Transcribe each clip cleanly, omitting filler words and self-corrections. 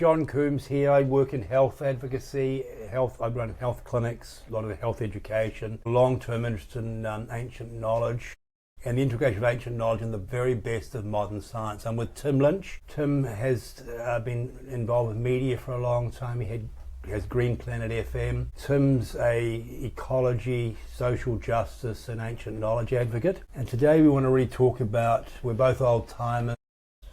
John Coombs here. I work in health advocacy, I run health clinics, a lot of health education, long-term interest in ancient knowledge and the integration of ancient knowledge and the very best of modern science. I'm with Tim Lynch. Tim has been involved with media for a long time. He has Green Planet FM. Tim's a ecology, social justice and ancient knowledge advocate. And today we want to really talk about, we're both old timers.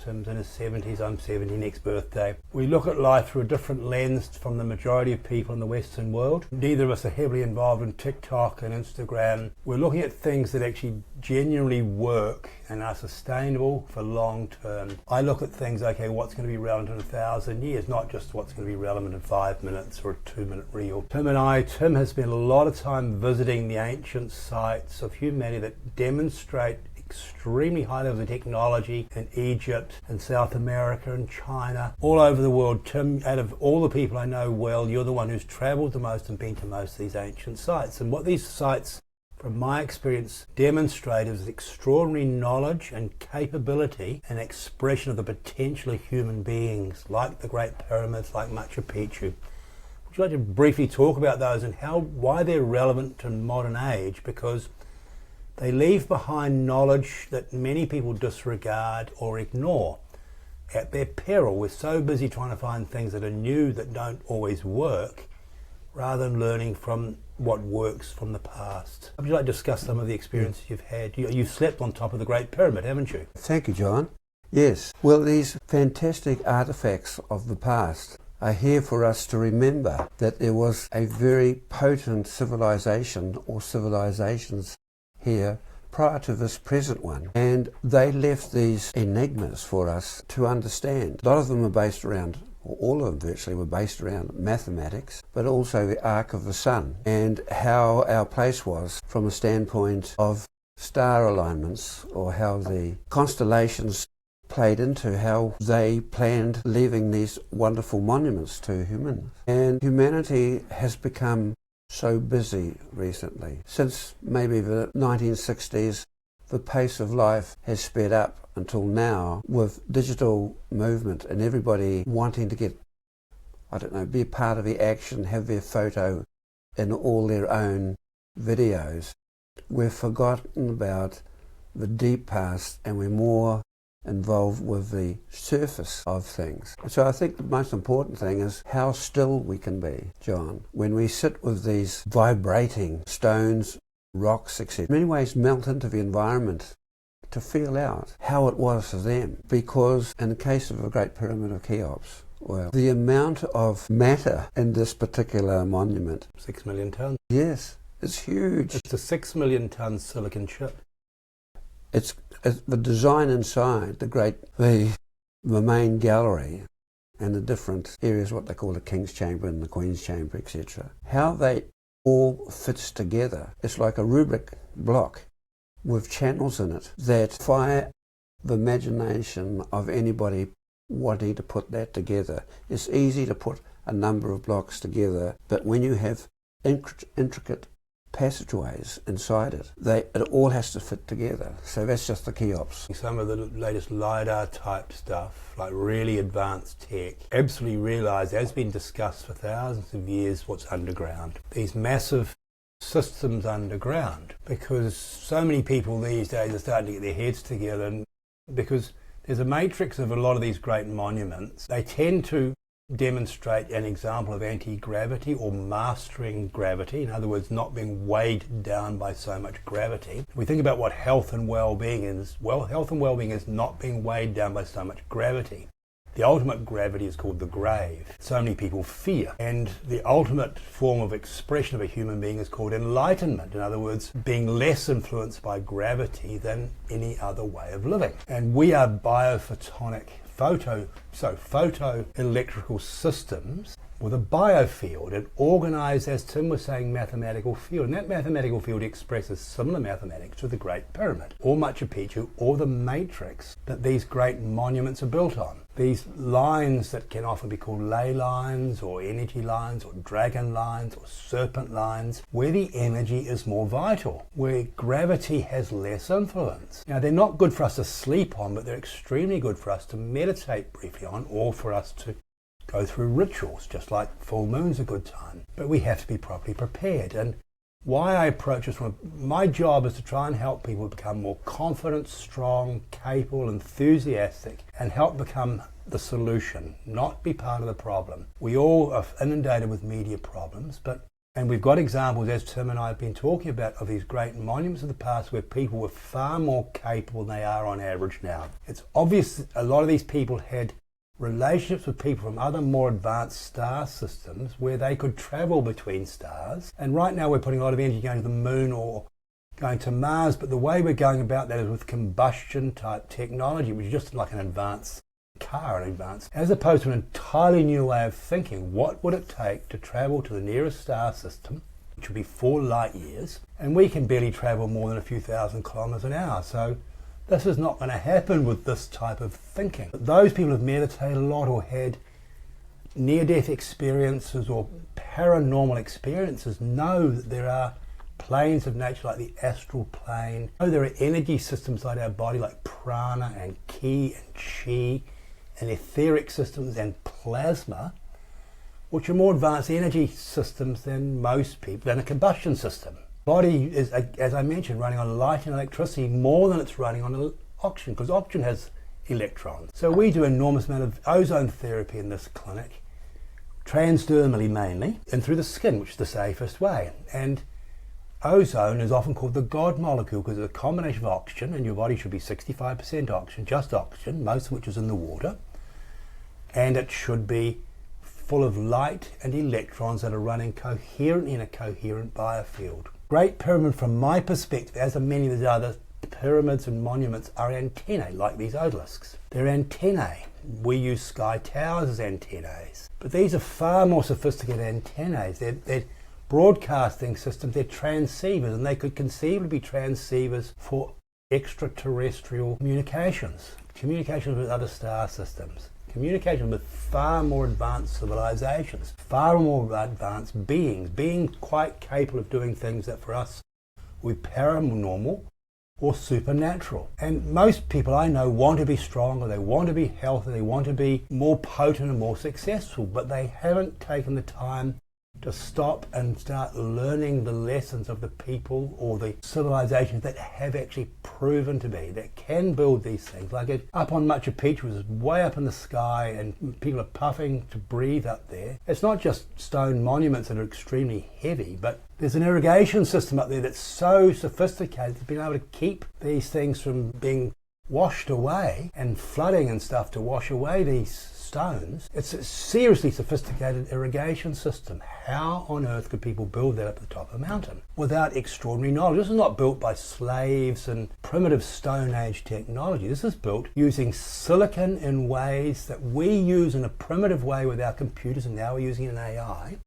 Tim's in his 70s, I'm 70 next birthday. We look at life through a different lens from the majority of people in the Western world. Neither of us are heavily involved in TikTok and Instagram. We're looking at things that actually genuinely work and are sustainable for long term. I look at things, okay, what's going to be relevant in 1,000 years, not just what's going to be relevant in 5 minutes or a 2-minute reel. Tim has spent a lot of time visiting the ancient sites of humanity that demonstrate extremely high levels of technology in Egypt and South America and China, all over the world. Tim, out of all the people I know well, you're the one who's travelled the most and been to most of these ancient sites. And what these sites, from my experience, demonstrate is extraordinary knowledge and capability and expression of the potential of human beings, like the Great Pyramids, like Machu Picchu. Would you like to briefly talk about those and why they're relevant to modern age? Because they leave behind knowledge that many people disregard or ignore at their peril. We're so busy trying to find things that are new that don't always work, rather than learning from what works from the past. Would you like to discuss some of the experiences you've had? You've slept on top of the Great Pyramid, haven't you? Thank you, John. Yes. Well, these fantastic artefacts of the past are here for us to remember that there was a very potent civilization or civilizations here prior to this present one, and they left these enigmas for us to understand. A lot of them are based around, or all of them virtually were based around mathematics, but also the arc of the sun and how our place was from a standpoint of star alignments, or how the constellations played into how they planned leaving these wonderful monuments to humans. And humanity has become so busy recently. Since maybe the 1960s, the pace of life has sped up until now, with digital movement and everybody wanting to get, be a part of the action, have their photo in all their own videos. We've forgotten about the deep past and we're more involved with the surface of things. So I think the most important thing is how still we can be, John. When we sit with these vibrating stones, rocks, etc., in many ways melt into the environment to feel out how it was for them. Because in the case of the Great Pyramid of Cheops, well, the amount of matter in this particular monument, 6 million tons. Yes, it's huge. It's a 6 million ton silicon chip. It's the design inside the main gallery and the different areas, what they call the King's Chamber and the Queen's Chamber, etc. How they all fits together. It's like a rubric block with channels in it that fire the imagination of anybody wanting to put that together. It's easy to put a number of blocks together, but when you have intricate passageways inside it, it all has to fit together. So that's just the Cheops. Some of the latest LiDAR type stuff, like really advanced tech, absolutely realise, as been discussed for thousands of years, what's underground. These massive systems underground, because so many people these days are starting to get their heads together, and because there's a matrix of a lot of these great monuments. They tend to demonstrate an example of anti-gravity or mastering gravity, in other words, not being weighed down by so much gravity. If we think about what health and well-being is, well, health and well-being is not being weighed down by so much gravity. The ultimate gravity is called the grave. So many people fear. And the ultimate form of expression of a human being is called enlightenment. In other words, being less influenced by gravity than any other way of living. And we are biophotonic photoelectrical systems with a biofield, an organised, as Tim was saying, mathematical field. And that mathematical field expresses similar mathematics to the Great Pyramid, or Machu Picchu, or the matrix that these great monuments are built on. These lines that can often be called ley lines, or energy lines, or dragon lines, or serpent lines, where the energy is more vital, where gravity has less influence. Now, they're not good for us to sleep on, but they're extremely good for us to meditate briefly on, or for us to go through rituals, just like full moon's a good time. But we have to be properly prepared. And why I approach this from my job is to try and help people become more confident, strong, capable, enthusiastic, and help become the solution, not be part of the problem. We all are inundated with media problems, and we've got examples, as Tim and I have been talking about, of these great monuments of the past where people were far more capable than they are on average now. It's obvious that a lot of these people had relationships with people from other more advanced star systems where they could travel between stars. And right now we're putting a lot of energy going to the moon or going to Mars, but the way we're going about that is with combustion type technology, which is just like an advanced car, as opposed to an entirely new way of thinking. What would it take to travel to the nearest star system, which would be 4 light years, and we can barely travel more than a few thousand kilometers an hour. So this is not going to happen with this type of thinking. But those people who've meditated a lot or had near-death experiences or paranormal experiences know that there are planes of nature like the astral plane. There are energy systems like our body, like prana and ki and chi, and etheric systems and plasma, which are more advanced energy systems than most people, than a combustion system. Body is, as I mentioned, running on light and electricity more than it's running on oxygen, because oxygen has electrons. So we do an enormous amount of ozone therapy in this clinic, transdermally mainly, and through the skin, which is the safest way. And ozone is often called the God molecule because it's a combination of oxygen, and your body should be 65% oxygen, just oxygen, most of which is in the water, and it should be full of light and electrons that are running coherently in a coherent biofield. Great Pyramid, from my perspective, as are many of the other pyramids and monuments, are antennae, like these obelisks. They're antennae. We use sky towers as antennae, but these are far more sophisticated antennae. They're broadcasting systems, they're transceivers, and they could conceivably be transceivers for extraterrestrial communications with other star systems, communication with far more advanced civilizations, far more advanced being quite capable of doing things that for us would be paranormal or supernatural. And most people I know want to be stronger, they want to be healthy, they want to be more potent and more successful, but they haven't taken the time to stop and start learning the lessons of the people or the civilizations that have actually proven to be, that can build these things. Like up on Machu Picchu, was way up in the sky and people are puffing to breathe up there. It's not just stone monuments that are extremely heavy, but there's an irrigation system up there that's so sophisticated to be able to keep these things from being washed away, and flooding and stuff to wash away these stones. It's a seriously sophisticated irrigation system. How on earth could people build that up at the top of a mountain without extraordinary knowledge? This is not built by slaves and primitive Stone Age technology. This is built using silicon in ways that we use in a primitive way with our computers, and now we're using an AI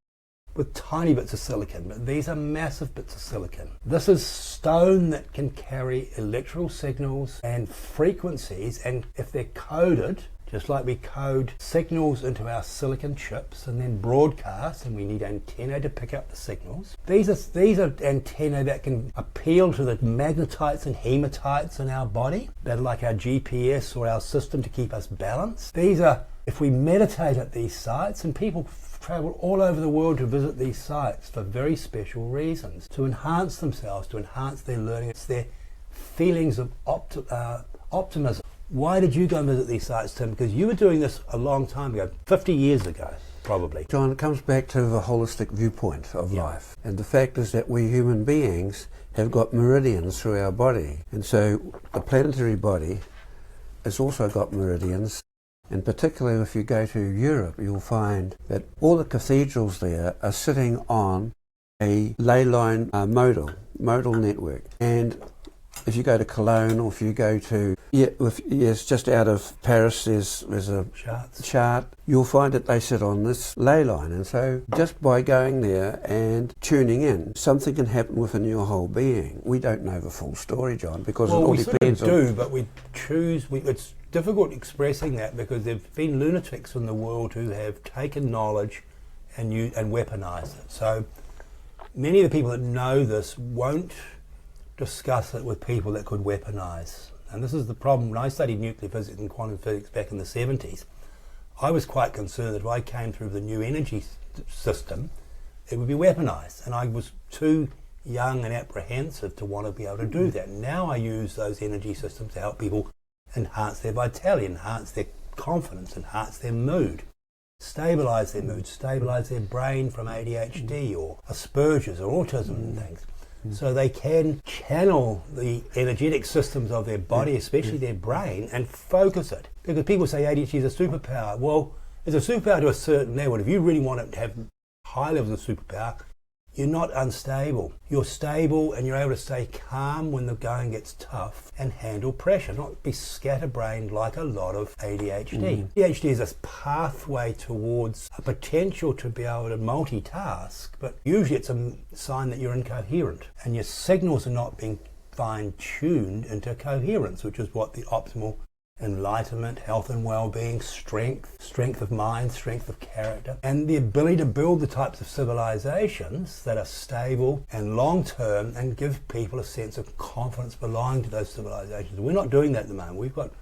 with tiny bits of silicon, but these are massive bits of silicon. This is stone that can carry electrical signals and frequencies, and if they're coded, just like we code signals into our silicon chips and then broadcast, and we need antennae to pick up the signals. These are antennae that can appeal to the magnetites and hematites in our body, that are like our GPS or our system to keep us balanced. These are, if we meditate at these sites, and people travel all over the world to visit these sites for very special reasons, to enhance themselves, to enhance their learning. It's their feelings of optimism. Why did you go and visit these sites, Tim? Because you were doing this a long time ago, 50 years ago, probably. John, it comes back to the holistic viewpoint of life. And the fact is that we human beings have got meridians through our body. And so the planetary body has also got meridians. And particularly if you go to Europe, you'll find that all the cathedrals there are sitting on a ley line modal network. And if you go to Cologne, or if you go to, just out of Paris, there's a chart, you'll find that they sit on this ley line. And so just by going there and tuning in, something can happen within your whole being. We don't know the full story, John, because it all depends on... Well, we sort of do, but we choose... It's difficult expressing that because there have been lunatics in the world who have taken knowledge and weaponized it. So many of the people that know this won't discuss it with people that could weaponize. And this is the problem. When I studied nuclear physics and quantum physics back in the 70s, I was quite concerned that if I came through the new energy system, it would be weaponized. And I was too young and apprehensive to want to be able to do that. Now I use those energy systems to help people enhance their vitality, enhance their confidence, enhance their mood, stabilise their mood, stabilise their brain from ADHD or Asperger's or autism and things. So they can channel the energetic systems of their body, especially their brain, and focus it. Because people say ADHD is a superpower. Well, it's a superpower to a certain level. If you really want it to have high levels of superpower, you're not unstable. You're stable and you're able to stay calm when the going gets tough and handle pressure, not be scatterbrained like a lot of ADHD. ADHD is a pathway towards a potential to be able to multitask, but usually it's a sign that you're incoherent and your signals are not being fine-tuned into coherence, which is what the optimal enlightenment, health and well-being, strength of mind, strength of character, and the ability to build the types of civilizations that are stable and long-term and give people a sense of confidence belonging to those civilizations. We're not doing that at the moment. We've got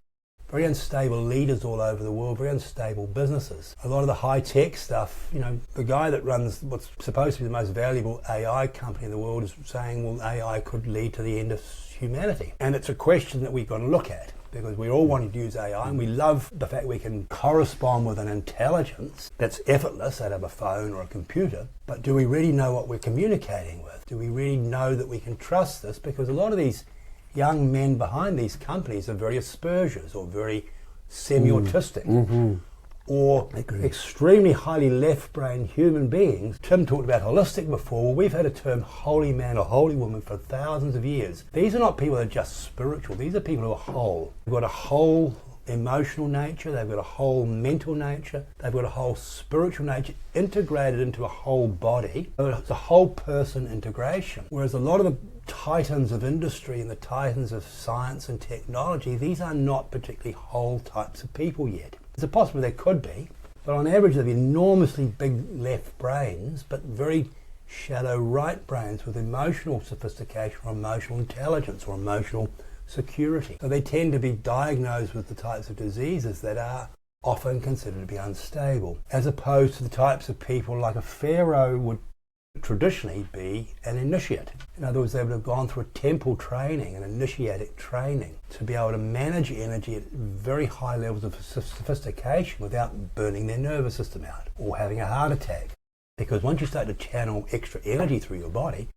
very unstable leaders all over the world, very unstable businesses. A lot of the high-tech stuff, you know, the guy that runs what's supposed to be the most valuable AI company in the world is saying, well, AI could lead to the end of humanity. And it's a question that we've got to look at, because we're all wanting to use AI and we love the fact we can correspond with an intelligence that's effortless out of a phone or a computer, but do we really know what we're communicating with? Do we really know that we can trust this? Because a lot of these young men behind these companies are very Asperger's or very semi-autistic or extremely highly left-brained human beings. Tim talked about holistic before. Well, we've had a term holy man or holy woman for thousands of years. These are not people that are just spiritual. These are people who are whole. They've got a whole emotional nature, they've got a whole mental nature, they've got a whole spiritual nature integrated into a whole body. So it's a whole person integration. Whereas a lot of the titans of industry and the titans of science and technology, these are not particularly whole types of people yet. It's a possibility they could be, but on average they've enormously big left brains, but very shallow right brains with emotional sophistication or emotional intelligence or emotional security. So they tend to be diagnosed with the types of diseases that are often considered to be unstable, as opposed to the types of people like a pharaoh would traditionally be an initiate. In other words, they would have gone through a temple training, an initiatic training, to be able to manage energy at very high levels of sophistication without burning their nervous system out or having a heart attack. Because once you start to channel extra energy through your body,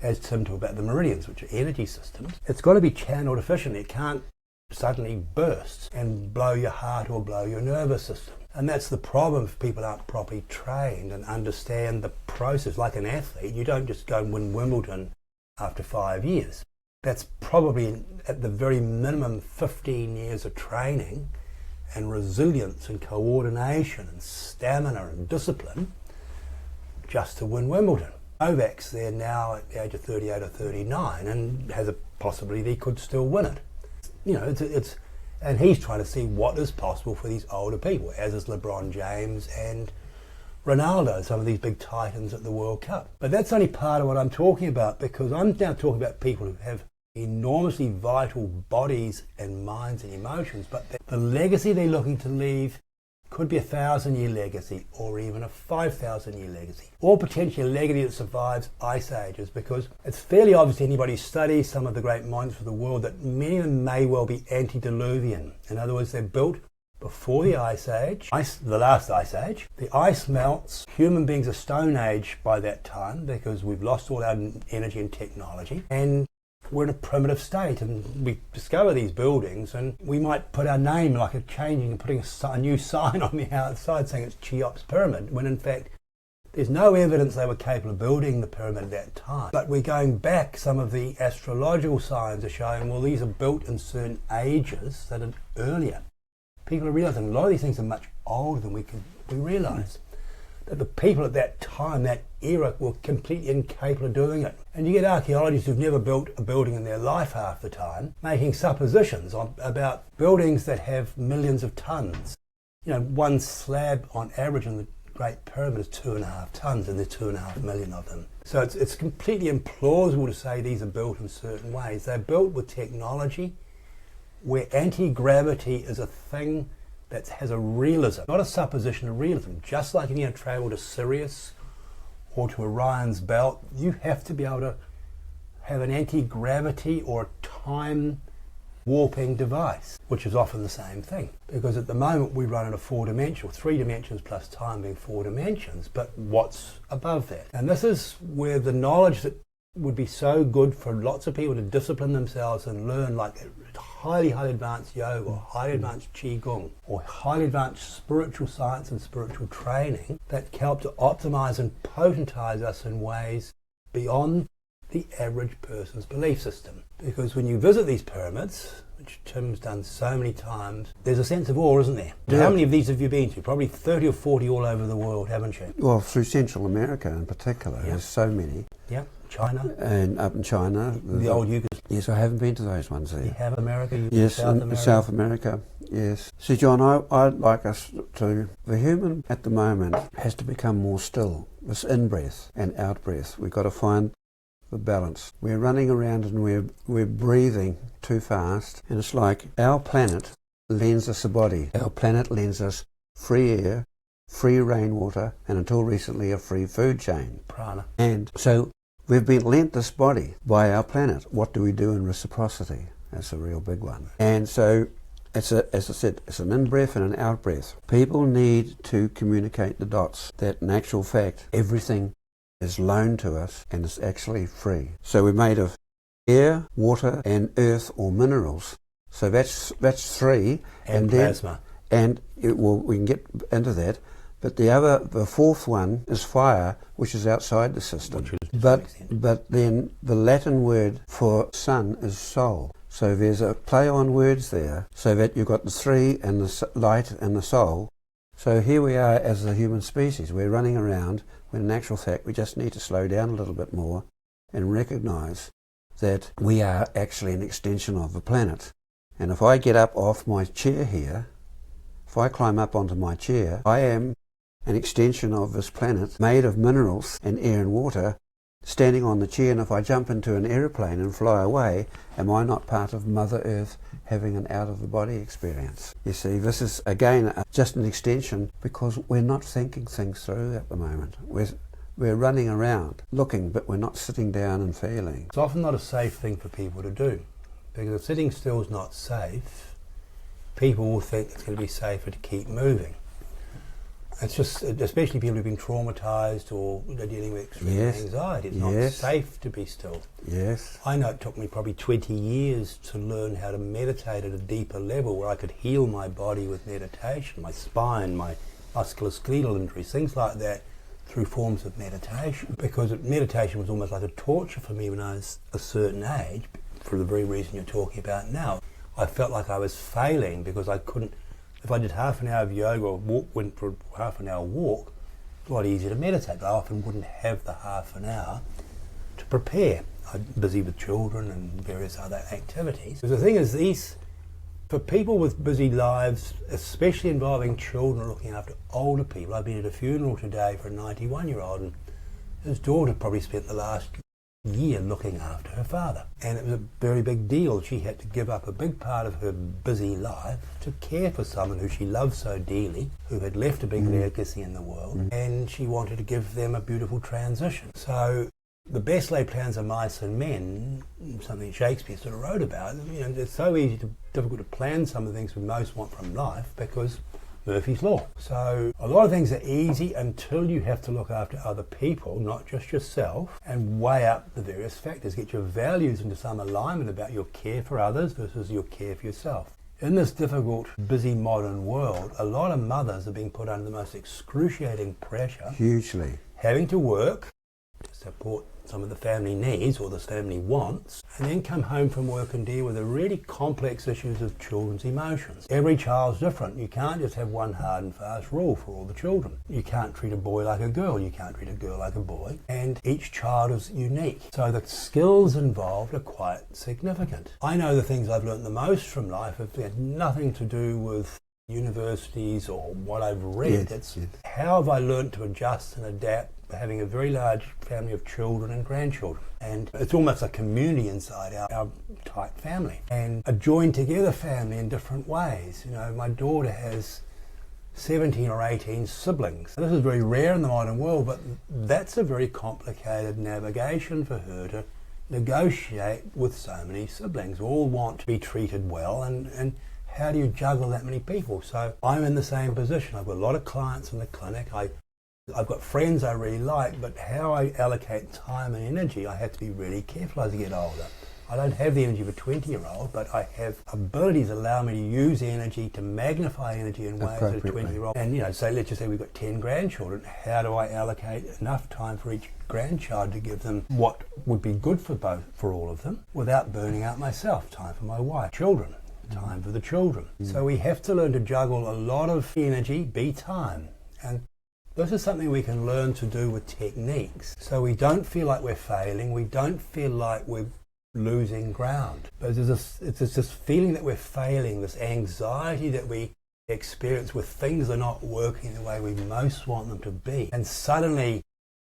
as Tim talked about the meridians, which are energy systems, it's got to be channeled efficiently. It can't suddenly burst and blow your heart or blow your nervous system. And that's the problem if people aren't properly trained and understand the process. Like an athlete, you don't just go and win Wimbledon after 5 years. That's probably at the very minimum 15 years of training and resilience and coordination and stamina and discipline just to win Wimbledon. Novak's there now at the age of 38 or 39 and has a possibility that he could still win it. You know, it's and he's trying to see what is possible for these older people, as is LeBron James and Ronaldo, some of these big titans at the World Cup. But that's only part of what I'm talking about, because I'm now talking about people who have enormously vital bodies and minds and emotions, but the legacy they're looking to leave could be a 1,000-year legacy or even a 5,000-year legacy, or potentially a legacy that survives ice ages, because it's fairly obvious to anybody who studies some of the great monuments of the world that many of them may well be antediluvian. In other words, they're built before the ice age, the last ice age. The ice melts, human beings are stone age by that time because we've lost all our energy and technology, and we're in a primitive state, and we discover these buildings and we might put our name like a changing and putting a new sign on the outside saying it's Cheops Pyramid, when in fact there's no evidence they were capable of building the pyramid at that time. But we're going back, some of the astrological signs are showing, well, these are built in certain ages that are earlier. People are realising a lot of these things are much older than we realise. That the people at that time, that era, were completely incapable of doing it. And you get archaeologists who've never built a building in their life half the time, making suppositions about buildings that have millions of tons. You know, one slab on average in the Great Pyramid is 2.5 tons, and there's 2.5 million of them. So it's completely implausible to say these are built in certain ways. They're built with technology where anti-gravity is a thing that has a realism, not a supposition, a realism. Just like if you're going to travel to Sirius or to Orion's belt, you have to be able to have an anti-gravity or a time warping device, which is often the same thing. Because at the moment we run in a four-dimensional, 3 dimensions plus time being 4 dimensions, but what's above that? And this is where the knowledge that would be so good for lots of people to discipline themselves and learn, like highly advanced yoga or highly advanced qigong or highly advanced spiritual science and spiritual training that can help to optimize and potentize us in ways beyond the average person's belief system. Because when you visit these pyramids, which Tim's done so many times, there's a sense of awe, isn't there? Yeah. How many of these have you been to? Probably 30 or 40 all over the world, haven't you? Well, through Central America in particular, there's so many. Yeah, China. And up in China. The old Yugoslavia. Yes, I haven't been to those ones there. You have America? Yes, South America? South America, yes. See, John, I'd like us to, the human at the moment has to become more still. This in-breath and out-breath. We've got to find the balance. We're running around and we're breathing too fast, and it's like our planet lends us a body. Our planet lends us free air, free rainwater, and until recently a free food chain. Prana. And so we've been lent this body by our planet. What do we do in reciprocity? That's a real big one. And so as I said, it's an in-breath and an out-breath. People need to communicate the dots that in actual fact everything is loaned to us and is actually free. So we're made of air, water and earth or minerals. So that's 3. And plasma. And we can get into that. But the fourth one is fire, which is outside the system. But then the Latin word for sun is soul. So there's a play on words there, so that you've got the 3 and the light and the soul. So here we are as a human species. We're running around when in actual fact we just need to slow down a little bit more and recognise that we are actually an extension of the planet. And if I get up off my chair here, if I climb up onto my chair, I am an extension of this planet made of minerals and air and water standing on the chair, and if I jump into an aeroplane and fly away, am I not part of Mother Earth having an out-of-the-body experience? You see, this is, again, just an extension because we're not thinking things through at the moment. We're running around looking, but we're not sitting down and feeling. It's often not a safe thing for people to do, because if sitting still is not safe, people will think it's going to be safer to keep moving. It's just, especially people who've been traumatised or are dealing with extreme anxiety. It's not safe to be still. Yes. I know it took me probably 20 years to learn how to meditate at a deeper level where I could heal my body with meditation, my spine, my musculoskeletal injuries, things like that, through forms of meditation. Because meditation was almost like a torture for me when I was a certain age, for the very reason you're talking about now. I felt like I was failing because I couldn't. If I did half an hour of yoga or went for a half an hour walk, it's a lot easier to meditate, but I often wouldn't have the half an hour to prepare. I'm busy with children and various other activities. The thing is, for people with busy lives, especially involving children looking after older people, I've been at a funeral today for a 91-year-old, and his daughter probably spent the last year looking after her father, and it was a very big deal. She had to give up a big part of her busy life to care for someone who she loved so dearly, who had left a big legacy in the world, and she wanted to give them a beautiful transition. So the best laid plans of mice and men, something Shakespeare sort of wrote about, it's so difficult to plan some of the things we most want from life because Murphy's Law. So a lot of things are easy until you have to look after other people, not just yourself, and weigh up the various factors. Get your values into some alignment about your care for others versus your care for yourself. In this difficult, busy modern world, a lot of mothers are being put under the most excruciating pressure. Hugely. Having to work to support some of the family needs or the family wants, and then come home from work and deal with the really complex issues of children's emotions. Every child's different. You can't just have one hard and fast rule for all the children. You can't treat a boy like a girl, you can't treat a girl like a boy, and each child is unique. So the skills involved are quite significant. I know the things I've learned the most from life have had nothing to do with universities or what I've read. It's how have I learned to adjust and adapt having a very large family of children and grandchildren. And it's almost a community inside our tight family. And a joined together family in different ways. You know, my daughter has 17 or 18 siblings. This is very rare in the modern world, but that's a very complicated navigation for her to negotiate with so many siblings. We all want to be treated well, and how do you juggle that many people? So I'm in the same position. I've got a lot of clients in the clinic. I've got friends I really like, but how I allocate time and energy, I have to be really careful as I get older. I don't have the energy of a 20-year-old, but I have abilities that allow me to use energy, to magnify energy in ways that a 20-year-old. And, you know, so let's just say we've got 10 grandchildren. How do I allocate enough time for each grandchild to give them what would be good for all of them, without burning out myself? Time for my wife, children, time for the children. So we have to learn to juggle a lot of energy, be time. And this is something we can learn to do with techniques. So we don't feel like we're failing, we don't feel like we're losing ground. But it's this feeling that we're failing, this anxiety that we experience with things that are not working the way we most want them to be. And suddenly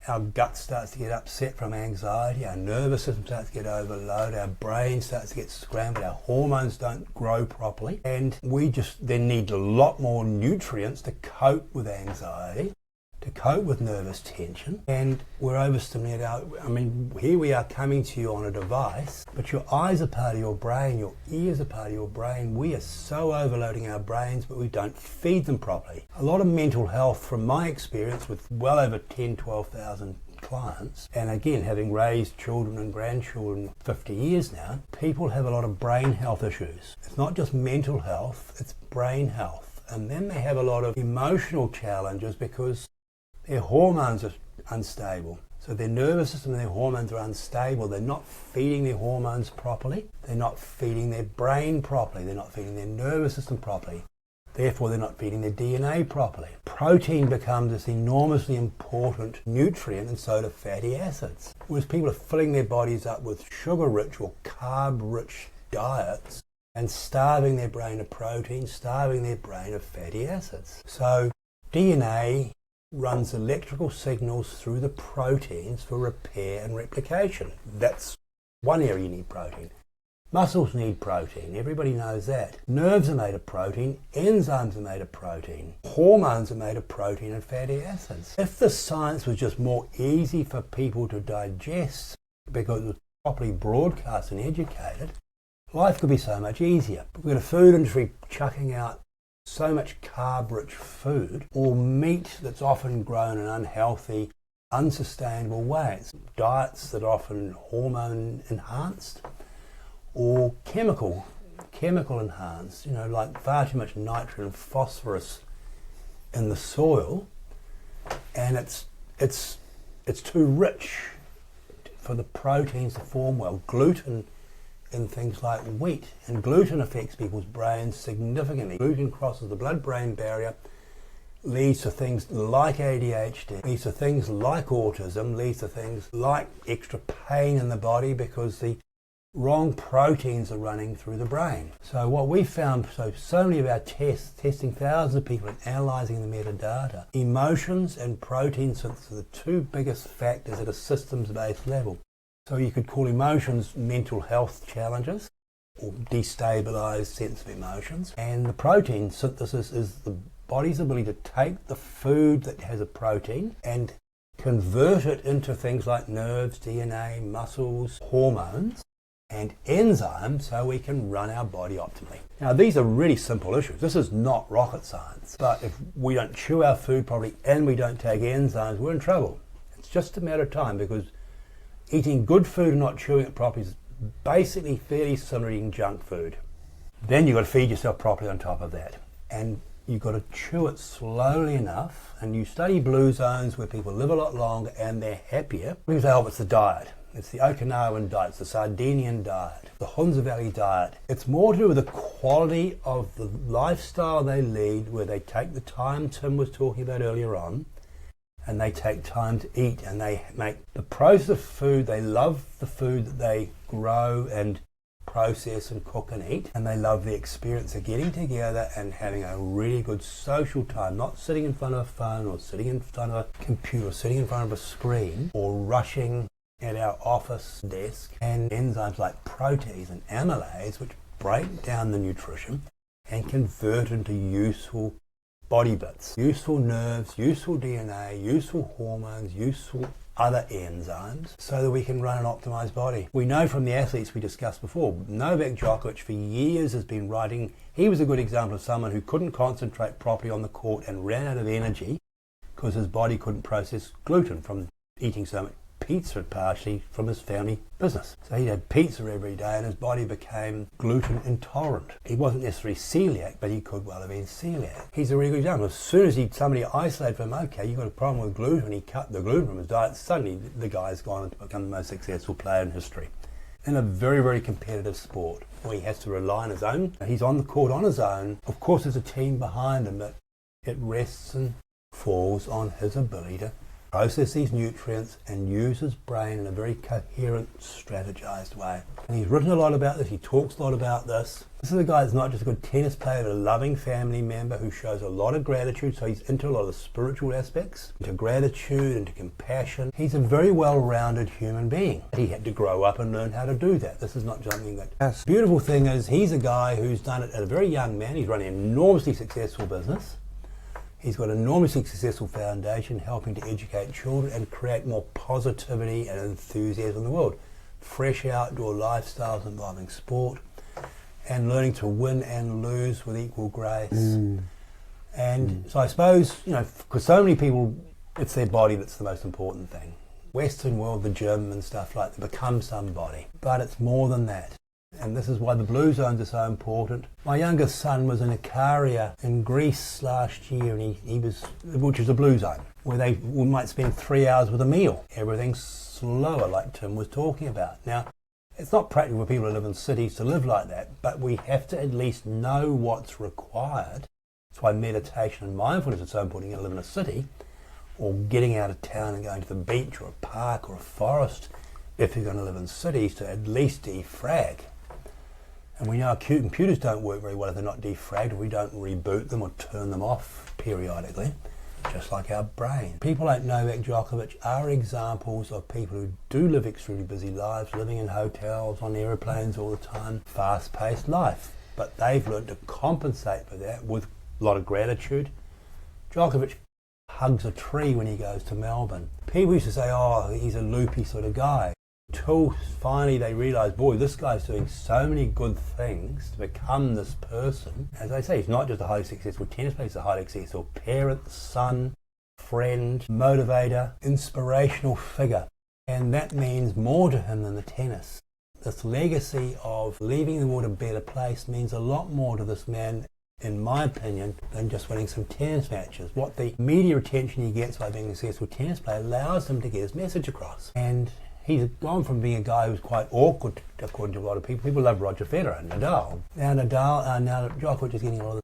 our gut starts to get upset from anxiety, our nervous system starts to get overloaded, our brain starts to get scrambled, our hormones don't grow properly, and we just then need a lot more nutrients to cope with anxiety, to cope with nervous tension, and we're overstimulated. I mean, here we are coming to you on a device, but your eyes are part of your brain, your ears are part of your brain. We are so overloading our brains, but we don't feed them properly. A lot of mental health, from my experience with well over 10, 12,000 clients, and again, having raised children and grandchildren 50 years now, people have a lot of brain health issues. It's not just mental health, it's brain health. And then they have a lot of emotional challenges because their hormones are unstable. So their nervous system and their hormones are unstable. They're not feeding their hormones properly. They're not feeding their brain properly. They're not feeding their nervous system properly. Therefore, they're not feeding their DNA properly. Protein becomes this enormously important nutrient, and so do fatty acids. Whereas people are filling their bodies up with sugar-rich or carb-rich diets and starving their brain of protein, starving their brain of fatty acids. So DNA runs electrical signals through the proteins for repair and replication. That's one area you need protein. Muscles need protein, everybody knows that. Nerves are made of protein, enzymes are made of protein, hormones are made of protein and fatty acids. If the science was just more easy for people to digest because it was properly broadcast and educated, life could be so much easier. But we've got a food industry chucking out so much carb-rich food, or meat that's often grown in unhealthy, unsustainable ways. Diets that are often hormone-enhanced or chemical enhanced, you know, like far too much nitrogen and phosphorus in the soil, and it's too rich for the proteins to form well. Gluten in things like wheat, and gluten affects people's brains significantly. Gluten crosses the blood-brain barrier, leads to things like ADHD, leads to things like autism, leads to things like extra pain in the body because the wrong proteins are running through the brain. So what we found, so many of our tests, testing thousands of people and analysing the metadata, emotions and protein synthesis are the two biggest factors at a systems-based level. So you could call emotions mental health challenges or destabilised sense of emotions. And the protein synthesis is the body's ability to take the food that has a protein and convert it into things like nerves, DNA, muscles, hormones, and enzymes so we can run our body optimally. Now these are really simple issues. This is not rocket science. But if we don't chew our food properly and we don't take enzymes, we're in trouble. It's just a matter of time, because eating good food and not chewing it properly is basically fairly similar to eating junk food. Then you've got to feed yourself properly on top of that. And you've got to chew it slowly enough. And you study blue zones where people live a lot longer and they're happier. We say, oh, it's the diet. It's the Okinawan diet, it's the Sardinian diet, the Hunza Valley diet. It's more to do with the quality of the lifestyle they lead, where they take the time Tim was talking about earlier on, and they take time to eat, and they make the process of food, they love the food that they grow and process and cook and eat, and they love the experience of getting together and having a really good social time, not sitting in front of a phone or sitting in front of a computer or sitting in front of a screen or rushing at our office desk. And enzymes like protease and amylase, which break down the nutrition and convert into useful body bits, useful nerves, useful DNA, useful hormones, useful other enzymes, so that we can run an optimized body. We know from the athletes we discussed before, Novak Djokovic for years has been writing. He was a good example of someone who couldn't concentrate properly on the court and ran out of energy because his body couldn't process gluten from eating so much pizza, partially from his family business. So he had pizza every day and his body became gluten intolerant. He wasn't necessarily celiac, but he could well have been celiac. He's a really good example. As soon as somebody isolated from him, okay, you've got a problem with gluten, he cut the gluten from his diet, suddenly the guy's gone on to become the most successful player in history. In a very, very competitive sport where he has to rely on his own. He's on the court on his own. Of course, there's a team behind him, but it rests and falls on his ability to process these nutrients and use his brain in a very coherent, strategized way. And he's written a lot about this, he talks a lot about this. This is a guy that's not just a good tennis player, but a loving family member who shows a lot of gratitude, so he's into a lot of the spiritual aspects, into gratitude, into compassion. He's a very well-rounded human being. He had to grow up and learn how to do that. This is not something that... Yes. The beautiful thing is, he's a guy who's done it at a very young man. He's running an enormously successful business. He's got an enormously successful foundation helping to educate children and create more positivity and enthusiasm in the world. Fresh outdoor lifestyles involving sport and learning to win and lose with equal grace. So I suppose, because so many people, it's their body that's the most important thing. Western world, the gym and stuff like that, become somebody. But it's more than that. And this is why the blue zones are so important. My youngest son was in Ikaria in Greece last year, and he was, which is a blue zone, where we might spend 3 hours with a meal. Everything's slower, like Tim was talking about. Now, it's not practical for people who live in cities to live like that, but we have to at least know what's required. That's why meditation and mindfulness is so important. You're going to live in a city, or getting out of town and going to the beach or a park or a forest, if you're going to live in cities, to at least defrag. And we know our computers don't work very well if they're not defragged, or we don't reboot them or turn them off periodically, just like our brain. People like Novak Djokovic are examples of people who do live extremely busy lives, living in hotels, on aeroplanes all the time, fast-paced life. But they've learned to compensate for that with a lot of gratitude. Djokovic hugs a tree when he goes to Melbourne. People used to say, oh, he's a loopy sort of guy. Until finally they realise, boy, this guy's doing so many good things to become this person. As I say, he's not just a highly successful tennis player, he's a highly successful parent, son, friend, motivator, inspirational figure. And that means more to him than the tennis. This legacy of leaving the world a better place means a lot more to this man, in my opinion, than just winning some tennis matches. What the media attention he gets by being a successful tennis player allows him to get his message across. And he's gone from being a guy who's quite awkward, according to a lot of people. People love Roger Federer and Nadal. Now Djokovic is getting a lot of...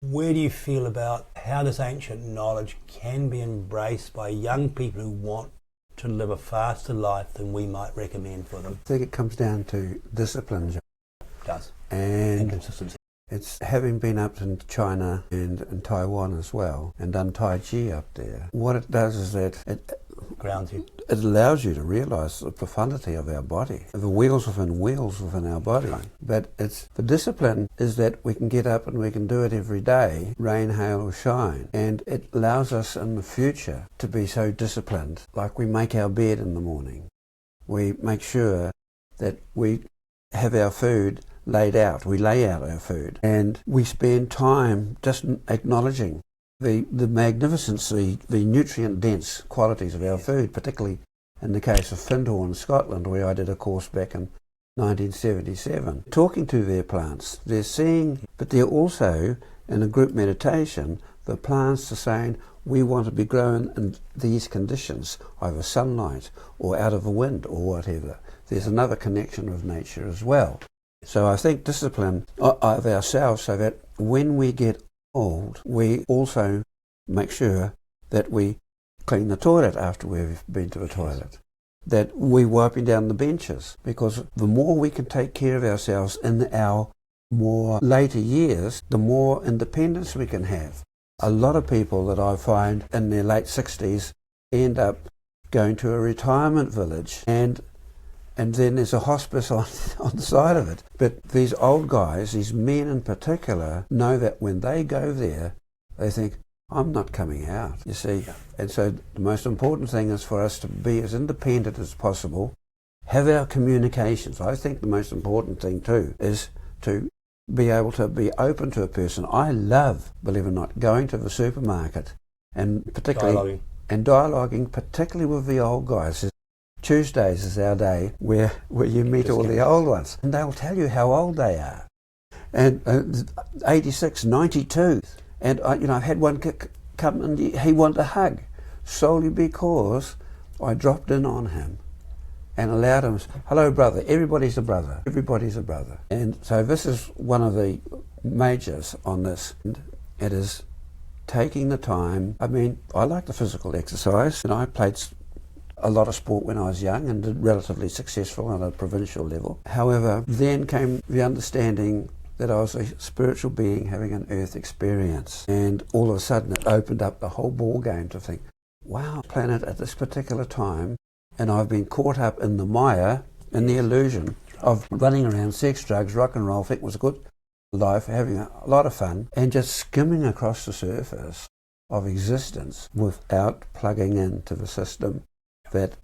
Where do you feel about how this ancient knowledge can be embraced by young people who want to live a faster life than we might recommend for them? I think it comes down to discipline, John. It does. And consistency. It's having been up in China and in Taiwan as well, and done Tai Chi up there. What it does is that it Grounds you. It allows you to realise the profundity of our body, the wheels within our body. Right. But the discipline is that we can get up and we can do it every day, rain, hail or shine. And it allows us in the future to be so disciplined. Like we make our bed in the morning. We make sure that we have our food laid out. We lay out our food. And we spend time just acknowledging the magnificence, the nutrient-dense qualities of our food, particularly in the case of Findhorn, Scotland, where I did a course back in 1977. Talking to their plants, they're seeing, but they're also, in a group meditation, the plants are saying, we want to be grown in these conditions, either sunlight or out of the wind or whatever. There's another connection with nature as well. So I think discipline of ourselves so that when we get old, we also make sure that we clean the toilet after we've been to the toilet. that we're wiping down the benches, because the more we can take care of ourselves in our more later years, the more independence we can have. A lot of people that I find in their late 60s end up going to a retirement village, and then there's a hospice on the side of it. But these old guys, these men in particular, know that when they go there, they think, I'm not coming out, you see. And so the most important thing is for us to be as independent as possible, have our communications. I think the most important thing too is to be able to be open to a person. I love, believe it or not, going to the supermarket and particularly dialoguing, particularly with the old guys. Tuesdays is our day where you meet all the old ones, and they'll tell you how old they are. And 86, 92. And I had one come and he wanted a hug, solely because I dropped in on him and allowed him, hello brother, everybody's a brother, everybody's a brother. And so this is one of the majors on this. And it is taking the time. I mean, I like the physical exercise, and I played a lot of sport when I was young and did relatively successful on a provincial level. However, then came the understanding that I was a spiritual being having an earth experience, and all of a sudden it opened up the whole ball game to think, wow, planet at this particular time, and I've been caught up in the mire, in the illusion of running around, sex, drugs, rock and roll, think it was a good life, having a lot of fun, and just skimming across the surface of existence without plugging into the system that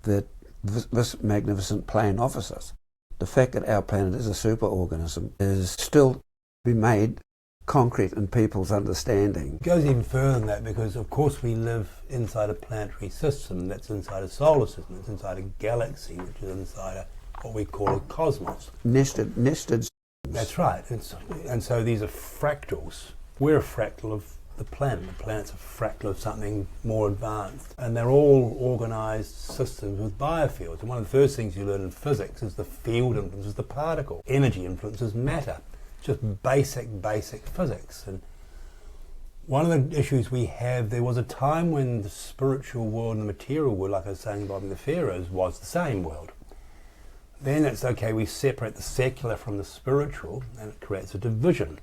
this magnificent plane offers us. The fact that our planet is a superorganism is still to be made concrete in people's understanding. It goes even further than that, because of course we live inside a planetary system that's inside a solar system, that's inside a galaxy, which is inside what we call a cosmos. Nested. That's right. And so these are fractals. We're a fractal of the planet. The planet's a fractal of something more advanced. And they're all organised systems with biofields. And one of the first things you learn in physics is the field influences the particle. Energy influences matter. It's just basic physics. And one of the issues we have, there was a time when the spiritual world and the material world, like I was saying about the pharaohs, was the same world. Then it's okay, we separate the secular from the spiritual, and it creates a division.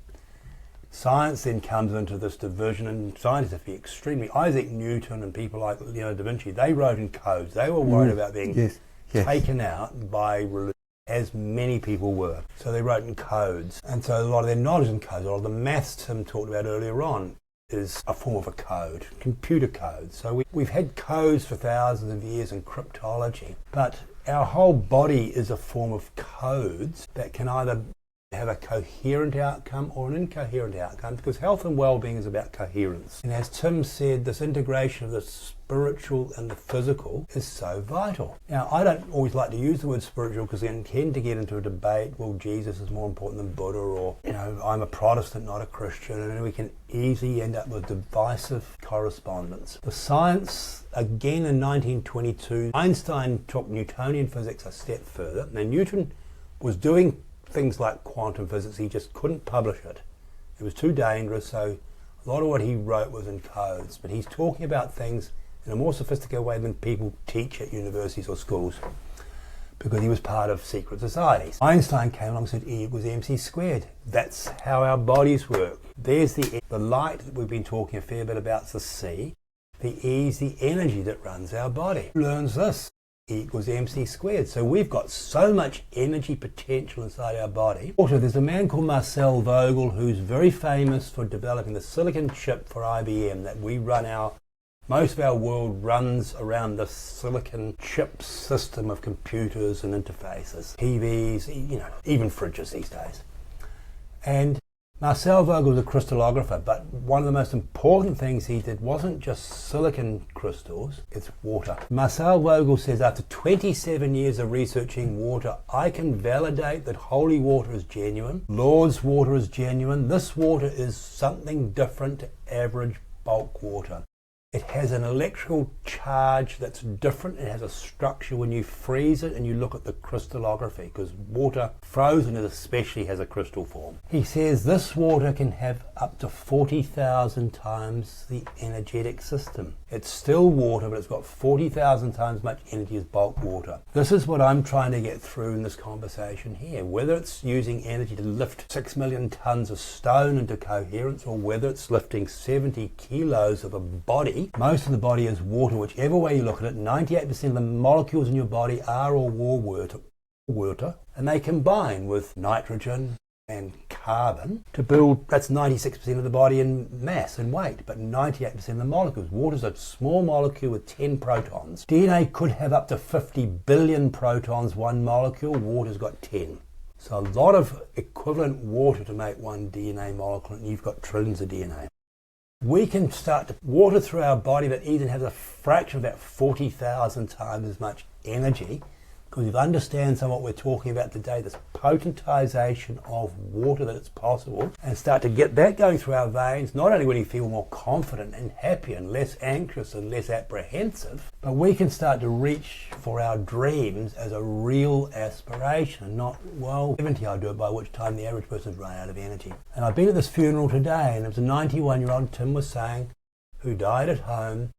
Science then comes into this division, and scientists have to be extremely... Isaac Newton and people like Leonardo da Vinci, they wrote in codes. They were worried about being taken out by religion, as many people were. So they wrote in codes. And so a lot of their knowledge in codes, a lot of the maths Tim talked about earlier on, is a form of a code, computer code. So we've had codes for thousands of years in cryptology, but our whole body is a form of codes that can either have a coherent outcome or an incoherent outcome, because health and well-being is about coherence. And as Tim said, this integration of the spiritual and the physical is so vital. Now, I don't always like to use the word spiritual, because then tend to get into a debate, well, Jesus is more important than Buddha, or, I'm a Protestant, not a Christian, and we can easily end up with divisive correspondence. The science, again in 1922, Einstein took Newtonian physics a step further. Now, Newton was doing things like quantum physics, he just couldn't publish it. It was too dangerous, so a lot of what he wrote was in codes, but he's talking about things in a more sophisticated way than people teach at universities or schools, because he was part of secret societies. Einstein came along and said E equals mc squared. That's how our bodies work. There's the light that we've been talking a fair bit about, is the C. The E is the energy that runs our body. Who learns this? E equals mc squared. So we've got so much energy potential inside our body. Also, there's a man called Marcel Vogel who's very famous for developing the silicon chip for IBM that we run most of our world runs around the silicon chip system of computers and interfaces, TVs, even fridges these days. And Marcel Vogel was a crystallographer, but one of the most important things he did wasn't just silicon crystals, it's water. Marcel Vogel says, after 27 years of researching water, I can validate that holy water is genuine, Lord's water is genuine. This water is something different to average bulk water. It has an electrical charge that's different. It has a structure when you freeze it and you look at the crystallography, because water frozen especially has a crystal form. He says this water can have up to 40,000 times the energetic system. It's still water, but it's got 40,000 times much energy as bulk water. This is what I'm trying to get through in this conversation here. Whether it's using energy to lift 6 million tons of stone into coherence, or whether it's lifting 70 kilos of a body, most of the body is water. Whichever way you look at it, 98% of the molecules in your body are or were water, and they combine with nitrogen and carbon to build, that's 96% of the body in mass and weight, but 98% of the molecules. Water's a small molecule with 10 protons. DNA could have up to 50 billion protons, one molecule. Water's got 10. So a lot of equivalent water to make one DNA molecule, and you've got trillions of DNA. We can start to water through our body that even has a fraction of that 40,000 times as much energy, because we understand some of what we're talking about today, this potentization of water, that it's possible, and start to get that going through our veins. Not only will you feel more confident and happy and less anxious and less apprehensive, but we can start to reach for our dreams as a real aspiration, not, well, 70 I'll do it, by which time the average person's run out of energy. And I've been at this funeral today, and it was a 91-year-old, Tim was saying, who died at home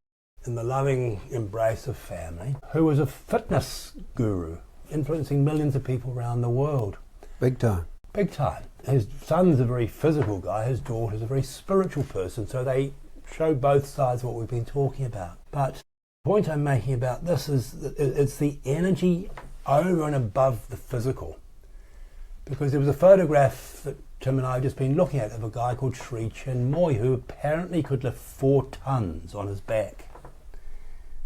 in the loving embrace of family, who was a fitness guru, influencing millions of people around the world. Big time. Big time. His son's a very physical guy, his daughter's a very spiritual person, so they show both sides of what we've been talking about. But the point I'm making about this is that it's the energy over and above the physical. Because there was a photograph that Tim and I have just been looking at of a guy called Sri Chinmoy, who apparently could lift 4 tons on his back.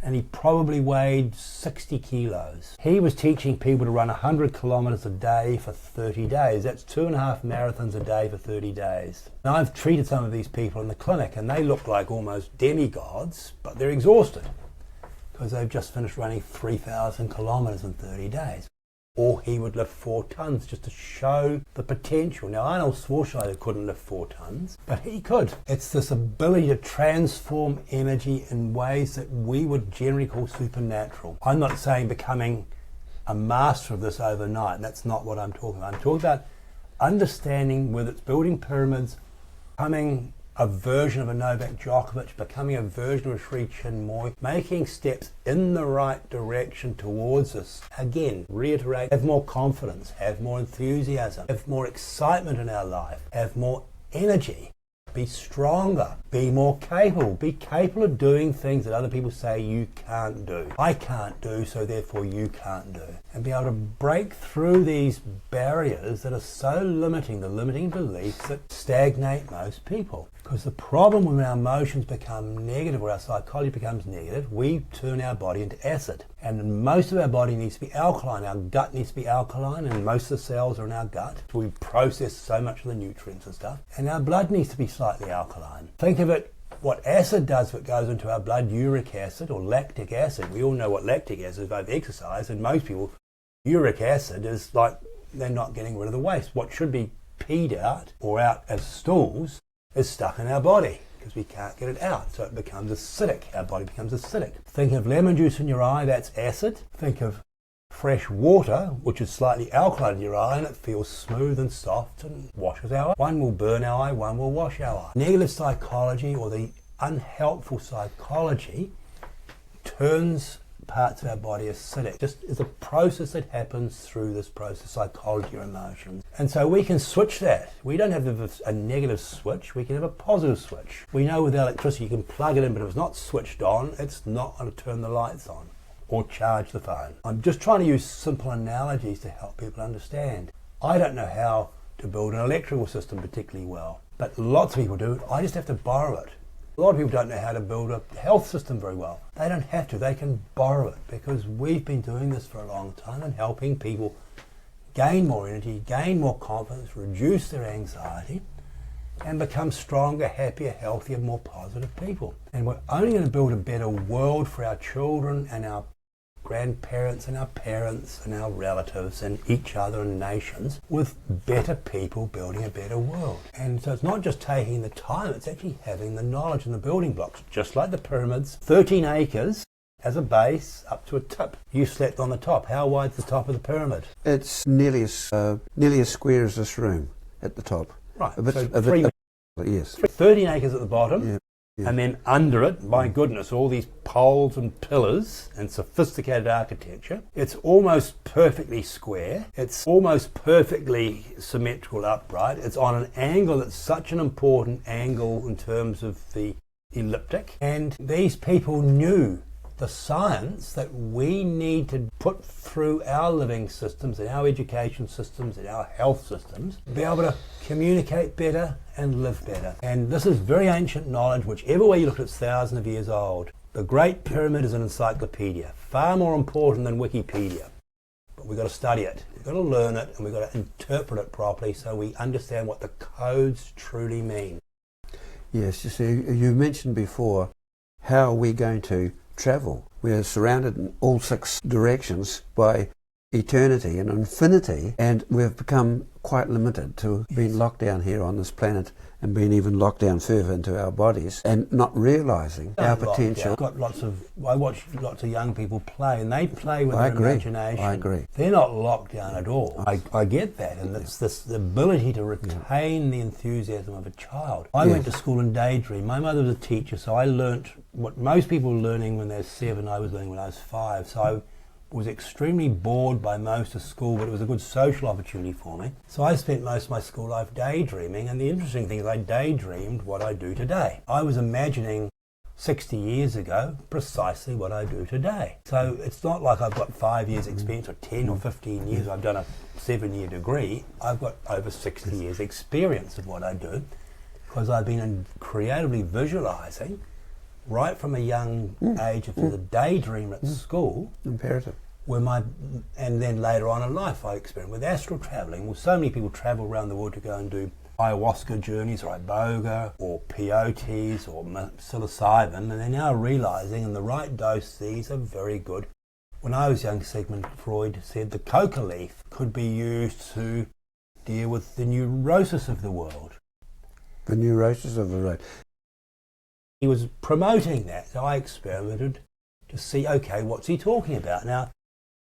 And he probably weighed 60 kilos. He was teaching people to run 100 kilometers a day for 30 days. That's 2.5 marathons a day for 30 days. Now, I've treated some of these people in the clinic, and they look like almost demigods, but they're exhausted because they've just finished running 3,000 kilometers in 30 days. Or he would lift 4 tons just to show the potential. Now, Arnold Schwarzenegger couldn't lift 4 tons, but he could. It's this ability to transform energy in ways that we would generally call supernatural. I'm not saying becoming a master of this overnight. That's not what I'm talking about. I'm talking about understanding whether it's building pyramids, becoming a version of a Novak Djokovic, becoming a version of Sri Chinmoy, making steps in the right direction towards us. Again, reiterate, have more confidence, have more enthusiasm, have more excitement in our life, have more energy, be stronger, be more capable, be capable of doing things that other people say you can't do. I can't do, so therefore you can't do. And be able to break through these barriers that are so limiting, the limiting beliefs that stagnate most people. Because the problem when our emotions become negative, or our psychology becomes negative, we turn our body into acid. And most of our body needs to be alkaline. Our gut needs to be alkaline, and most of the cells are in our gut. So we process so much of the nutrients and stuff. And our blood needs to be slightly alkaline. Think of it, what acid does, what goes into our blood, uric acid or lactic acid. We all know what lactic acid is over exercise, and most people, uric acid is like they're not getting rid of the waste. What should be peed out or out as stools is stuck in our body because we can't get it out, so it becomes acidic. Our body becomes acidic. Think of lemon juice in your eye, that's acid. Think of fresh water, which is slightly alkaline in your eye, and it feels smooth and soft and washes our eye. One will burn our eye, one will wash our eye. Negative psychology, or the unhelpful psychology, turns parts of our body acidic. Just is a process that happens through this process, psychology or emotions. And so we can switch that. We don't have a negative switch, we can have a positive switch. We know with electricity you can plug it in, but if it's not switched on, it's not going to turn the lights on or charge the phone. I'm just trying to use simple analogies to help people understand. I don't know how to build an electrical system particularly well, but lots of people do. I just have to borrow it. A lot of people don't know how to build a health system very well. They don't have to, they can borrow it, because we've been doing this for a long time and helping people gain more energy, gain more confidence, reduce their anxiety, and become stronger, happier, healthier, more positive people. And we're only going to build a better world for our children and our grandparents and our parents and our relatives and each other and nations with better people building a better world. And so it's not just taking the time, it's actually having the knowledge and the building blocks, just like the pyramids. 13 acres as a base up to a tip. You slept on the top. How wide's the top of the pyramid? It's nearly as square as this room at the top. Right. Yes. 13 acres at the bottom. Yeah. Yeah. And then under it, my goodness, all these poles and pillars and sophisticated architecture. It's almost perfectly square. It's almost perfectly symmetrical upright. It's on an angle that's such an important angle in terms of the elliptic. And these people knew the science that we need to put through our living systems and our education systems and our health systems to be able to communicate better and live better. And this is very ancient knowledge. Whichever way you look at it, it's thousands of years old. The Great Pyramid is an encyclopedia, far more important than Wikipedia. But we've got to study it, we've got to learn it, and we've got to interpret it properly so we understand what the codes truly mean. Yes, you see, you mentioned before, how are we going to travel? We are surrounded in all 6 directions by eternity and infinity, and we've become quite limited to being locked down here on this planet and being even locked down further into our bodies and not realising our potential. I watch lots of young people play, and they play with their imagination. I agree. They're not locked down at all. I get that, and it's the ability to retain the enthusiasm of a child. I went to school in Daydream. My mother was a teacher, so I learnt what most people are learning when they're 7. I was learning when I was 5. So I was extremely bored by most of school, but it was a good social opportunity for me. So I spent most of my school life daydreaming, and the interesting thing is I daydreamed what I do today. I was imagining 60 years ago precisely what I do today. So it's not like I've got 5 years experience or 10 or 15 years, I've done a 7-year degree. I've got over 60 years experience of what I do because I've been creatively visualising right from a young age of the daydream at school. Imperative. And then later on in life I experimented with astral travelling. Well, so many people travel around the world to go and do ayahuasca journeys or iboga or peyotes or psilocybin, and they're now realising in the right dose these are very good. When I was young, Sigmund Freud said the coca leaf could be used to deal with the neurosis of the world. The neurosis of the world. He was promoting that, so I experimented to see, okay, what's he talking about? Now,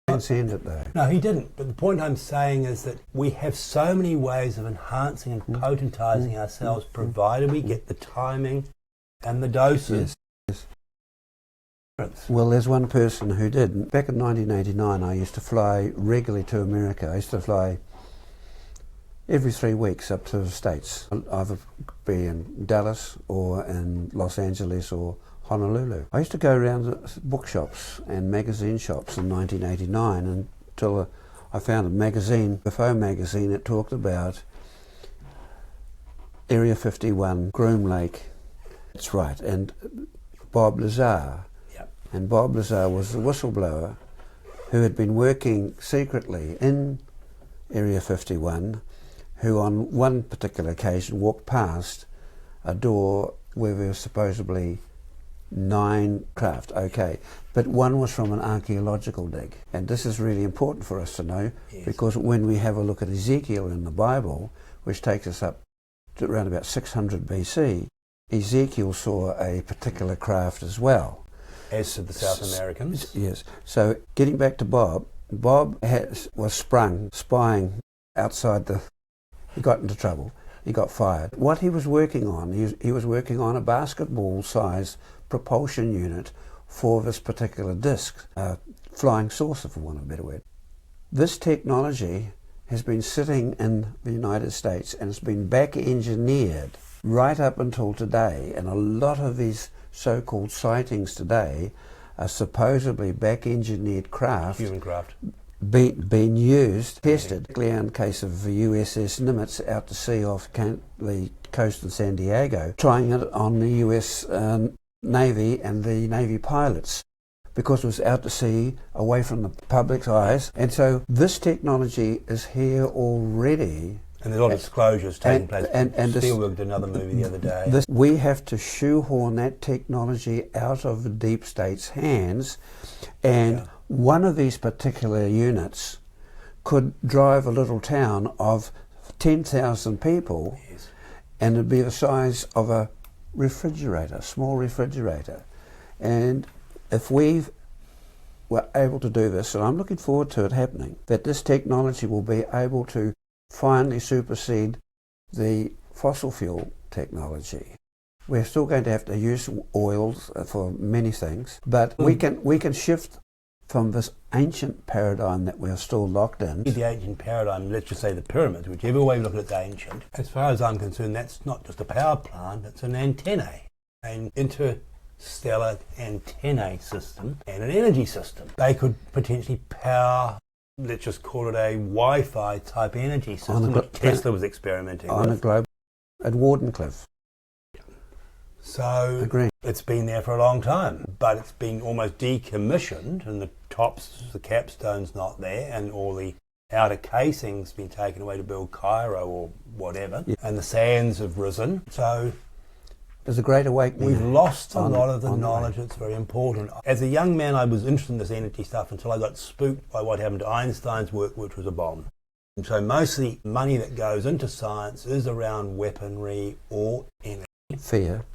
Transcend it though. No, he didn't. But the point I'm saying is that we have so many ways of enhancing and potentizing ourselves, provided we get the timing and the doses. Yes. Well, there's one person who did. Back in 1989, I used to fly regularly to America. I used to fly every 3 weeks up to the States. Either be in Dallas or in Los Angeles or Honolulu. I used to go around the bookshops and magazine shops in 1989 until I found a magazine, a faux magazine, that talked about Area 51, Groom Lake. That's right, and Bob Lazar. Yep. And Bob Lazar was the whistleblower who had been working secretly in Area 51, who on one particular occasion walked past a door where there were supposedly 9 craft, okay, but one was from an archaeological dig. And this is really important for us to know, because when we have a look at Ezekiel in the Bible, which takes us up to around about 600 BC, Ezekiel saw a particular craft as well. As to the South Americans? Yes. So getting back to Bob, was sprung spying outside he got into trouble. He got fired. What he was working on, he was working on a basketball-sized propulsion unit for this particular disc, flying saucer, for want of a better word. This technology has been sitting in the United States and it's been back-engineered right up until today, and a lot of these so-called sightings today are supposedly back-engineered craft. Human craft. Being used, tested, particularly in case of the USS Nimitz out to sea off the coast of San Diego, trying it on the US Navy and the Navy pilots, because it was out to sea, away from the public's eyes. And so this technology is here already. And there's a lot of disclosures taking place. And Spielberg did another movie the other day. We have to shoehorn that technology out of the deep state's hands, and One of these particular units could drive a little town of 10,000 people, Yes. and it'd be the size of a refrigerator, small refrigerator. And if we were able to do this, and I'm looking forward to it happening, that this technology will be able to finally supersede the fossil fuel technology. We're still going to have to use oils for many things, but we can shift from this ancient paradigm that we're still locked in. The ancient paradigm, let's just say the pyramids, whichever way you look at it's ancient. As far as I'm concerned, that's not just a power plant, it's an antennae, an interstellar antennae system and an energy system. They could potentially power, let's just call it a Wi-Fi type energy system that Tesla was experimenting on with. a globe at Wardenclyffe. So it's been there for a long time, but it's been almost decommissioned, and the capstone's not there, and all the outer casing's been taken away to build Cairo or whatever, and the sands have risen. So there's a great awakening. We've lost a lot of the knowledge that's very important. As a young man, I was interested in this energy stuff until I got spooked by what happened to Einstein's work, which was a bomb. And so most of the money that goes into science is around weaponry or energy. Fear.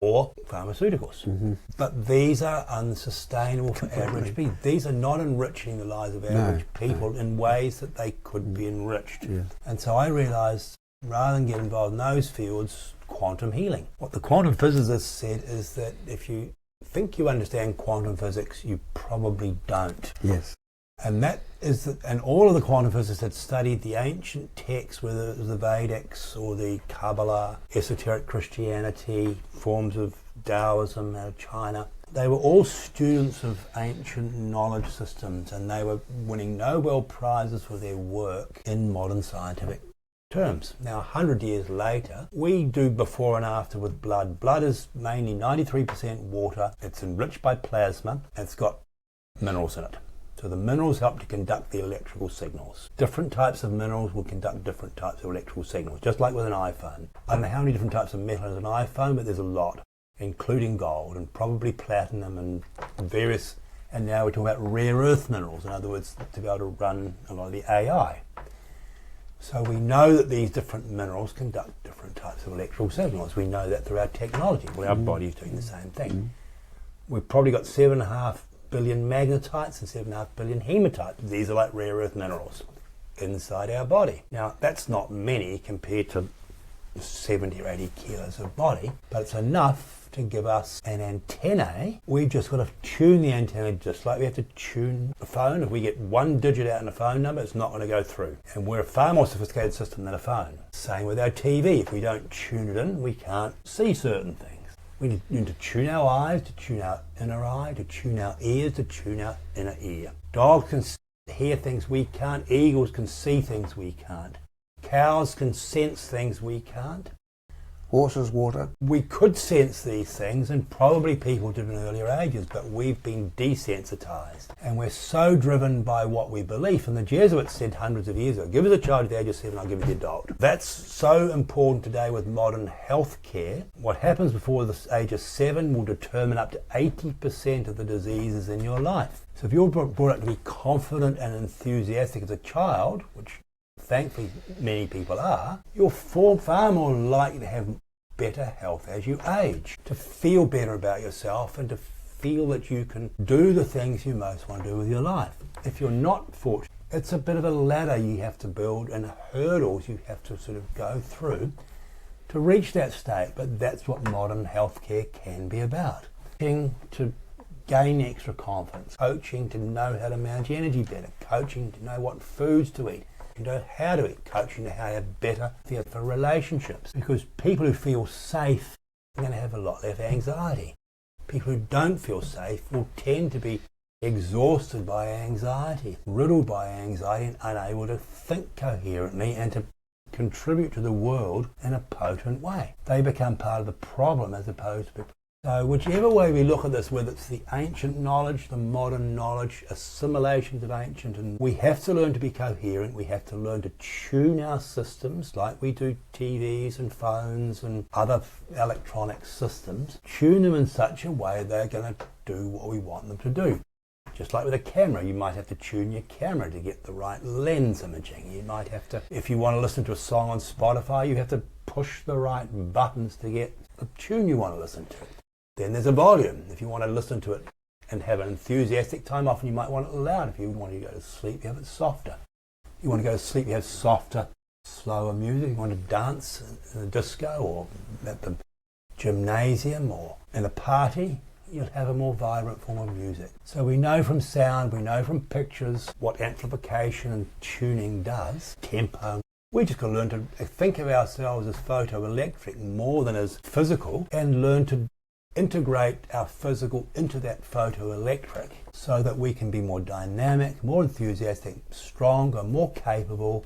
Or pharmaceuticals. Mm-hmm. But these are unsustainable for average people. These are not enriching the lives of average people in ways that they could be enriched. Yeah. And so I realised, rather than get involved in those fields, quantum healing. What the quantum physicists said is that if you think you understand quantum physics, you probably don't. Yes. And that is and all of the quantum physicists had studied the ancient texts, whether it was the Vedics or the Kabbalah, esoteric Christianity, forms of Taoism out of China. They were all students of ancient knowledge systems, and they were winning Nobel Prizes for their work in modern scientific terms. Now, 100 years later, we do before and after with blood. Blood is mainly 93% water. It's enriched by plasma. It's got minerals in it. So the minerals help to conduct the electrical signals. Different types of minerals will conduct different types of electrical signals, just like with an iPhone. I don't know how many different types of metal is an iPhone, but there's a lot, including gold and probably platinum and various, and now we're talking about rare earth minerals, in other words, to be able to run a lot of the AI. So we know that these different minerals conduct different types of electrical signals. We know that through our technology. Well, our body is doing the same thing. We've probably got 7.5 billion magnetites and 7.5 billion hematites. These are like rare earth minerals inside our body. Now, that's not many compared to 70 or 80 kilos of body, but it's enough to give us an antennae. We've just got to tune the antenna just like we have to tune a phone. If we get one digit out in a phone number, it's not going to go through. And we're a far more sophisticated system than a phone. Same with our TV. If we don't tune it in, we can't see certain things. We need to tune our eyes, to tune our inner eye, to tune our ears, to tune our inner ear. Dogs can hear things we can't. Eagles can see things we can't. Cows can sense things we can't. Horses, water. We could sense these things, and probably people did in earlier ages, but we've been desensitized. And we're so driven by what we believe. And the Jesuits said hundreds of years ago, give us a child at the age of 7, I'll give you the adult. That's so important today with modern health care. What happens before the age of 7 will determine up to 80% of the diseases in your life. So if you're brought up to be confident and enthusiastic as a child, which thankfully many people are, you're far more likely to have better health as you age, to feel better about yourself and to feel that you can do the things you most want to do with your life. If you're not fortunate, it's a bit of a ladder you have to build and hurdles you have to sort of go through to reach that state, but that's what modern healthcare can be about. Coaching to gain extra confidence, coaching to know how to manage energy better, coaching to know what foods to eat, you know how to eat, coaching to how to have better for relationships. Because people who feel safe are going to have a lot less anxiety. People who don't feel safe will tend to be exhausted by anxiety, riddled by anxiety, and unable to think coherently and to contribute to the world in a potent way. They become part of the problem as opposed to... So whichever way we look at this, whether it's the ancient knowledge, the modern knowledge, assimilations of ancient, and we have to learn to be coherent, we have to learn to tune our systems like we do TVs and phones and other electronic systems, tune them in such a way they're going to do what we want them to do. Just like with a camera, you might have to tune your camera to get the right lens imaging. You might have to, if you want to listen to a song on Spotify, you have to push the right buttons to get the tune you want to listen to. Then there's a volume. If you want to listen to it and have an enthusiastic time, often you might want it loud. If you want to go to sleep, you have it softer. You want to go to sleep, you have softer, slower music. You want to dance in a disco or at the gymnasium or in a party, you'll have a more vibrant form of music. So we know from sound, we know from pictures what amplification and tuning does, tempo. We just got to learn to think of ourselves as photoelectric more than as physical, and learn to integrate our physical into that photoelectric so that we can be more dynamic, more enthusiastic, stronger, more capable,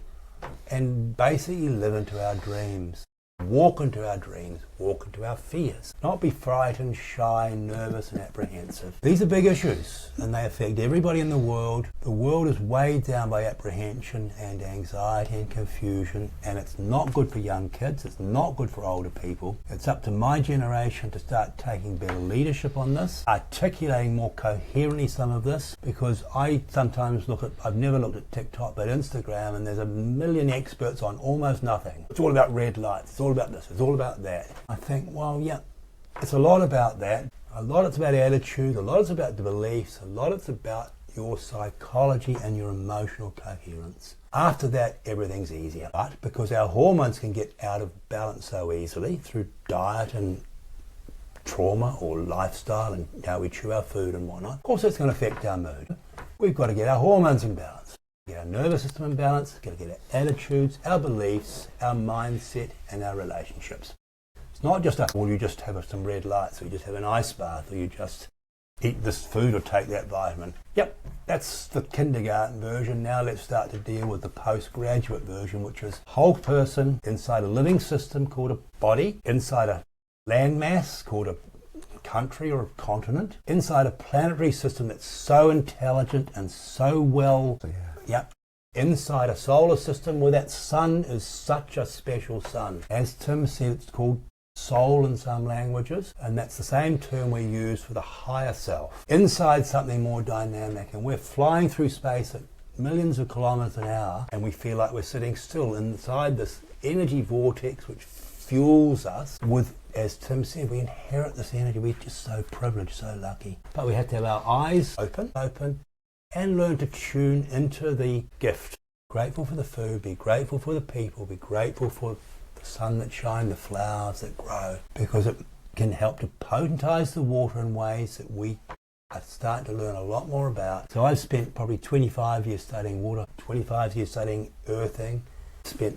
and basically live into our dreams. Walk into our dreams, walk into our fears. Not be frightened, shy, nervous and apprehensive. These are big issues and they affect everybody in the world. The world is weighed down by apprehension and anxiety and confusion, and it's not good for young kids, it's not good for older people. It's up to my generation to start taking better leadership on this, articulating more coherently some of this, because I sometimes I've never looked at TikTok, but Instagram, and there's a million experts on almost nothing. It's all about red lights, it's all about this, it's all about that. I think, well, yeah, it's a lot about that. A lot it's about attitude, a lot it's about the beliefs, a lot it's about your psychology and your emotional coherence. After that, everything's easier. But because our hormones can get out of balance so easily through diet and trauma or lifestyle and how we chew our food and whatnot, of course it's going to affect our mood. We've got to get our hormones in balance. Get our nervous system in balance, got to get our attitudes, our beliefs, our mindset and our relationships. It's not just you just have some red lights, or you just have an ice bath, or you just eat this food or take that vitamin. Yep, that's the kindergarten version. Now let's start to deal with the postgraduate version, which is whole person inside a living system called a body, inside a landmass called a country or a continent, inside a planetary system that's so intelligent and so well, yep, inside a solar system where that sun is such a special sun. As Tim said, it's called soul in some languages, and that's the same term we use for the higher self. Inside something more dynamic, and we're flying through space at millions of kilometers an hour, and we feel like we're sitting still inside this energy vortex which fuels us with, as Tim said, we inherit this energy. We're just so privileged, so lucky. But we have to have our eyes open, and learn to tune into the gift. Grateful for the food, be grateful for the people, be grateful for the sun that shines, the flowers that grow, because it can help to potentize the water in ways that we are starting to learn a lot more about. So I've spent probably 25 years studying water, 25 years studying earthing, spent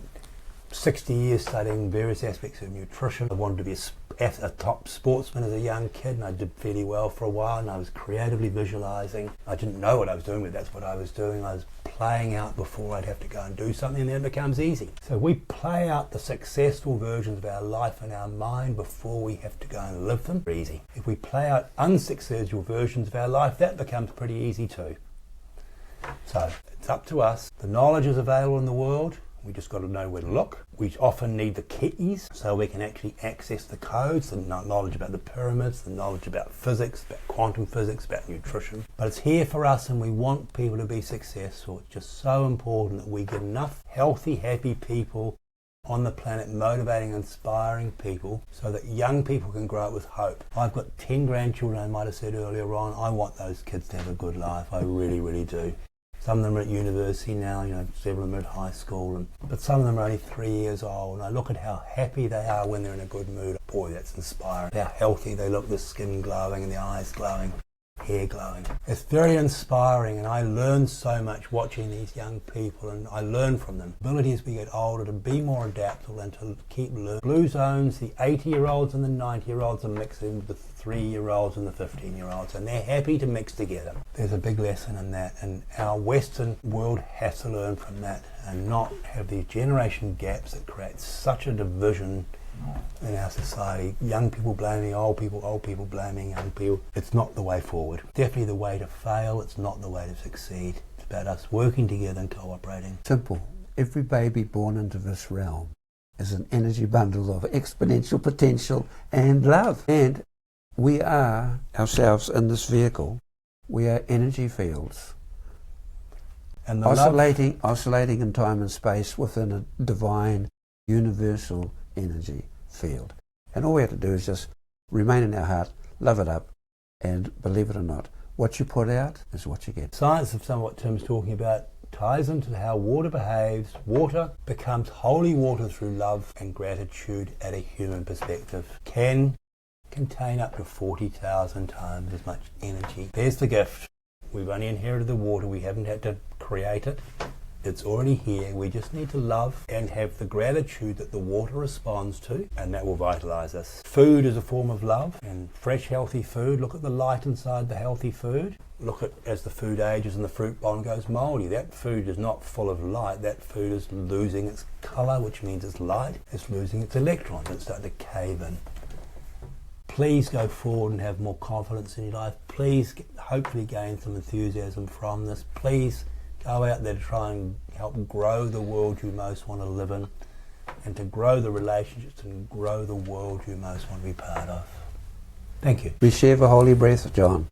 60 years studying various aspects of nutrition. I wanted to be a top sportsman as a young kid, and I did fairly well for a while, and I was creatively visualizing. I didn't know what I was doing, but that's what I was doing. I was playing out before I'd have to go and do something, and then it becomes easy. So we play out the successful versions of our life in our mind before we have to go and live them. Easy. If we play out unsuccessful versions of our life, that becomes pretty easy too. So it's up to us. The knowledge is available in the world. We just got to know where to look. We often need the keys so we can actually access the codes, the knowledge about the pyramids, the knowledge about physics, about quantum physics, about nutrition. But it's here for us, and we want people to be successful. It's just so important that we get enough healthy, happy people on the planet, motivating, inspiring people, so that young people can grow up with hope. I've got 10 grandchildren, I might have said earlier on. I want those kids to have a good life. I really, really do. Some of them are at university now, several of them are at high school, but some of them are only 3 years old, and I look at how happy they are when they're in a good mood. Boy, that's inspiring. How healthy they look, the skin glowing and the eyes glowing, hair glowing. It's very inspiring, and I learn so much watching these young people, and I learn from them. Ability as we get older to be more adaptable and to keep learning. Blue zones, the 80-year-olds and the 90-year-olds are mixing with the 3-year-olds and the 15-year-olds, and they're happy to mix together. There's a big lesson in that, and our Western world has to learn from that and not have these generation gaps that create such a division in our society. Young people blaming old people blaming young people. It's not the way forward. Definitely the way to fail. It's not the way to succeed. It's about us working together and cooperating. Simple. Every baby born into this realm is an energy bundle of exponential potential and love. And we are ourselves in this vehicle We are energy fields, And the oscillating in time and space within a divine, universal energy field. And all we have to do is just remain in our heart, love it up, and believe it or not, what you put out is what you get. science of what Tim's talking about ties into how water behaves. Water becomes holy water through love and gratitude at a human perspective. Can contain up to 40,000 times as much energy. There's the gift. We've only inherited the water. We haven't had to create it. It's already here. We just need to love and have the gratitude that the water responds to, and that will vitalize us. Food is a form of love, and fresh, healthy food. Look at the light inside the healthy food. Look at as the food ages and the fruit bond goes moldy. That food is not full of light. That food is losing its color, which means it's light. It's losing its electrons. It's starting to cave in. Please go forward and have more confidence in your life. Please hopefully gain some enthusiasm from this. Please go out there to try and help grow the world you most want to live in, and to grow the relationships and grow the world you most want to be part of. Thank you. Receive a holy breath, John.